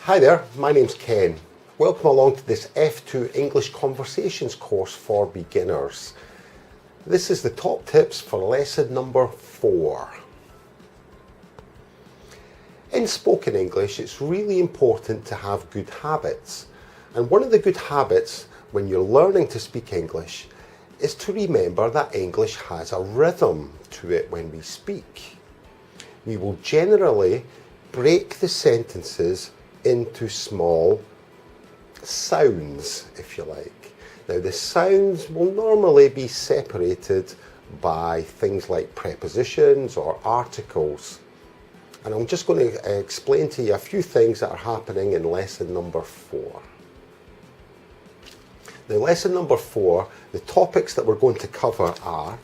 Hi there, my name's Ken. Welcome along to this F2 English Conversations course for beginners. This is the top tips for lesson number 4. In spoken English, it's really important to have good habits. And one of the good habits when you're learning to speak English is to remember that English has a rhythm to it when we speak. We will generally break the sentences into small sounds, if you like. Now, the sounds will normally be separated by things like prepositions or articles. And I'm just going to explain to you a few things that are happening in lesson number 4. Now, lesson number 4, the topics that we're going to cover are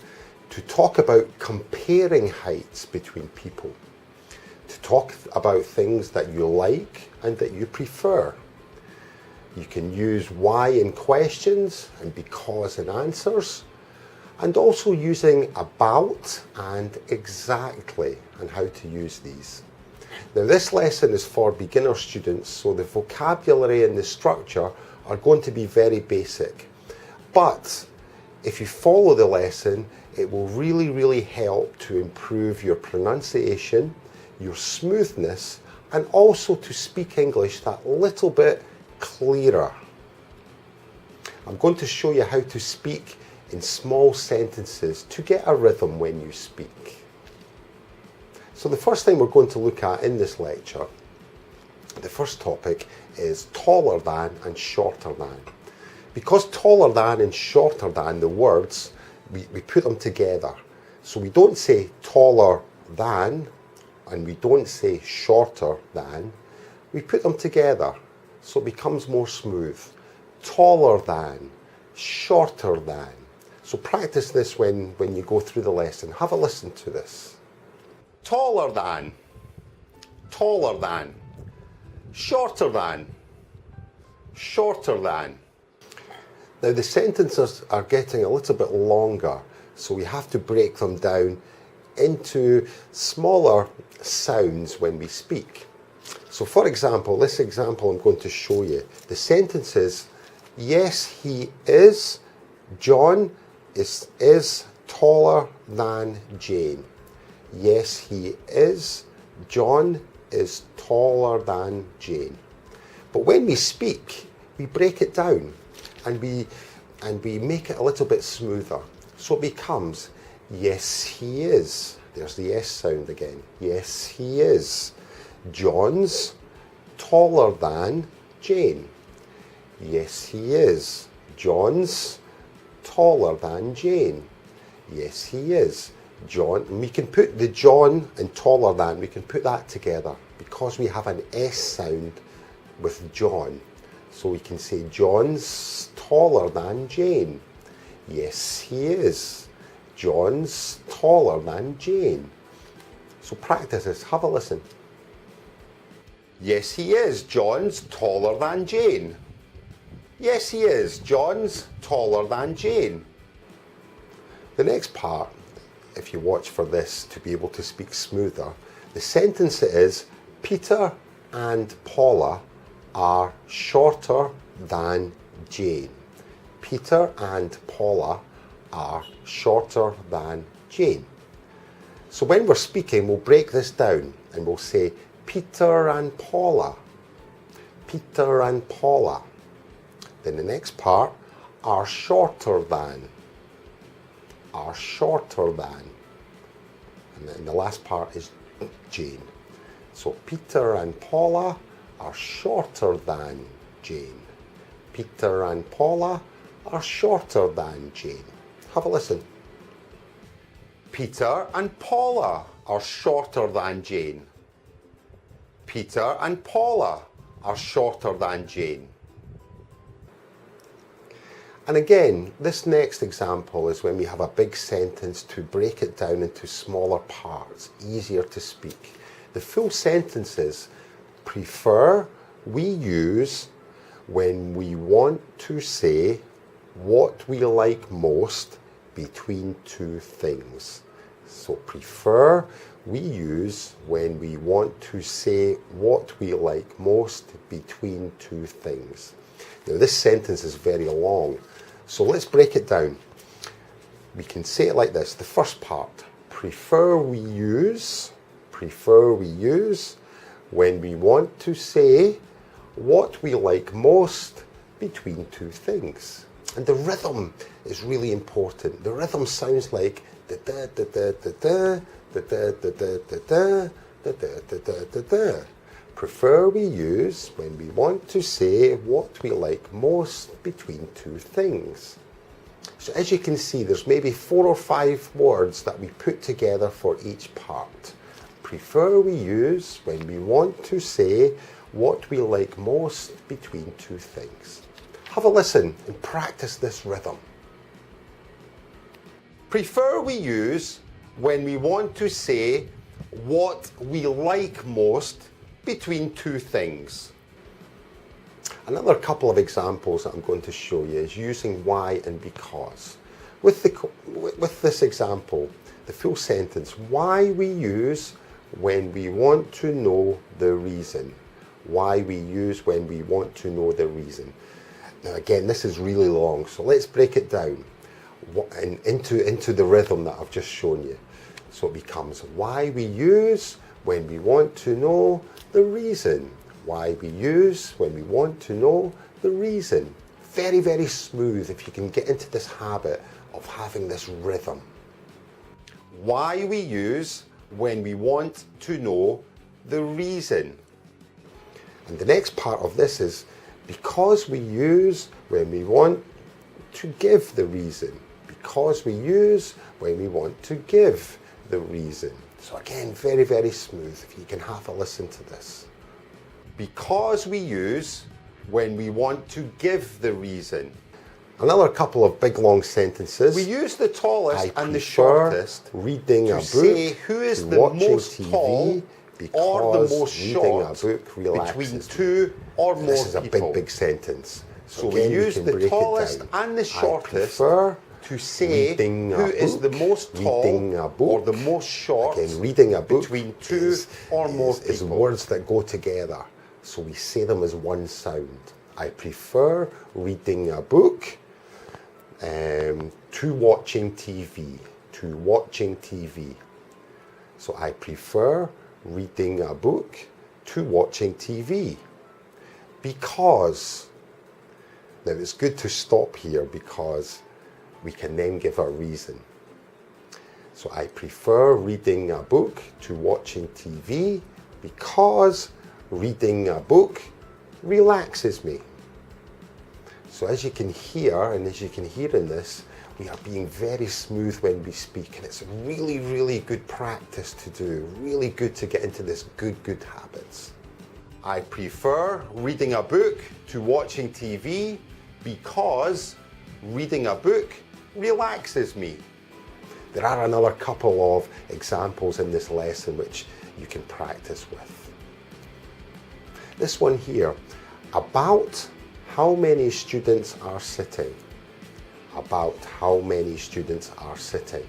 to talk about comparing heights between people, to talk about things that you like and that you prefer. You can use why in questions and because in answers, and also using about and exactly and how to use these. Now, this lesson is for beginner students, so the vocabulary and the structure are going to be very basic. But if you follow the lesson, it will really help to improve your pronunciation, your smoothness, and also to speak English that little bit clearer. I'm going to show you how to speak in small sentences to get a rhythm when you speak. So the first thing we're going to look at in this lecture, the first topic, is taller than and shorter than. Because taller than and shorter than, the words, we put them together. So we don't say taller than and we don't say shorter than, we put them together so it becomes more smooth. Taller than, shorter than. So practice this when you go through the lesson. Have a listen to this. Taller than, shorter than, shorter than. Now the sentences are getting a little bit longer, so we have to break them down into smaller sounds when we speak. So for example, this example I'm going to show you. The sentence is, yes, he is. John is taller than Jane. Yes, he is. John is taller than Jane. But when we speak, we break it down and we make it a little bit smoother. So it becomes, yes, he is. There's the S sound again. Yes, he is. John's taller than Jane. Yes, he is. John's taller than Jane. Yes, he is. John, and we can put the John and taller than, we can put that together because we have an S sound with John. So we can say John's taller than Jane. Yes, he is. John's taller than Jane. So practice this. Have a listen. Yes, he is. John's taller than Jane. Yes, he is. John's taller than Jane. The next part, if you watch for this to be able to speak smoother, the sentence is, Peter and Paula are shorter than Jane. Peter and Paula are shorter than Jane. So when we're speaking, we'll break this down and we'll say Peter and Paula. Peter and Paula. Then the next part, are shorter than. Are shorter than. And then the last part is Jane. So Peter and Paula are shorter than Jane. Peter and Paula are shorter than Jane. Have a listen. Peter and Paula are shorter than Jane. Peter and Paula are shorter than Jane. And again, this next example is when we have a big sentence to break it down into smaller parts, easier to speak. The full sentences prefer we use when we want to say what we like most between two things. So prefer we use when we want to say what we like most between two things. Now this sentence is very long, so let's break it down. We can say it like this. The first part, prefer we use when we want to say what we like most between two things. And the rhythm is really important. The rhythm sounds like da da da da da da da da da da da da da da da. Prefer we use when we want to say what we like most between two things. So as you can see, there's maybe 4 or 5 words that we put together for each part. Prefer we use when we want to say what we like most between two things. Have a listen and practice this rhythm. Prefer we use when we want to say what we like most between two things. Another couple of examples that I'm going to show you is using why and because. With this example, the full sentence, why we use when we want to know the reason. Why we use when we want to know the reason. Now again, this is really long, so let's break it down into the rhythm that I've just shown you. So it becomes why we use when we want to know the reason. Why we use when we want to know the reason. Very, very smooth if you can get into this habit of having this rhythm. Why we use when we want to know the reason. And the next part of this is because we use when we want to give the reason. Because we use when we want to give the reason. So again, very, very smooth if you can have a listen to this. Because we use when we want to give the reason. Another couple of big long sentences. We use the tallest and the shortest reading a book, say who is the most TV, tall or the most reading short a book between two or more This is a people. big sentence. So again, we use can the break it tallest down. and the I shortest prefer to say reading who a is the book, most tall reading a book. or the most short Again, reading a book between two or more people. is words that go together, so we say them as one sound. I prefer reading a book to watching TV. To watching TV. So I prefer reading a book to watching TV. Because, now it's good to stop here because we can then give a reason. So I prefer reading a book to watching TV because reading a book relaxes me. So as you can hear, and as you can hear in this, we are being very smooth when we speak, and it's really, really good practice to do. Really good to get into this good habits. I prefer reading a book to watching TV because reading a book relaxes me. There are another couple of examples in this lesson which you can practice with. This one here, about how many students are sitting. About how many students are sitting.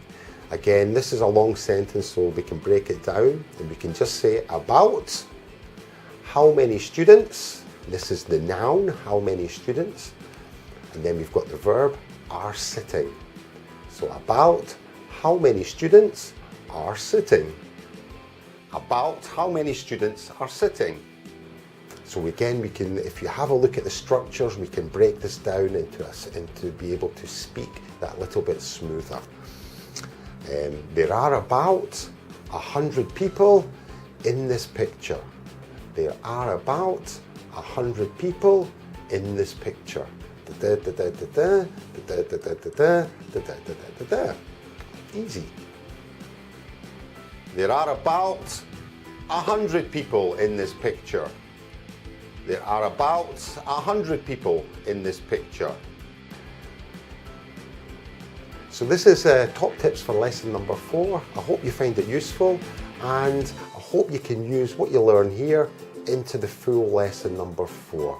Again, this is a long sentence, so we can break it down and we can just say about how many students. This is the noun, how many students. And then we've got the verb are sitting. So about how many students are sitting. About how many students are sitting. So again, we can, if you have a look at the structures, we can break this down into be able to speak that little bit smoother. There are about 100 people in this picture. There are about 100 people in this picture. Easy. There are about 100 people in this picture. There are about 100 people in this picture. So this is top tips for lesson number 4. I hope you find it useful, and I hope you can use what you learn here into the full lesson number 4.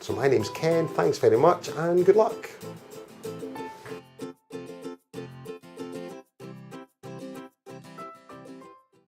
So my name's Ken, thanks very much and good luck.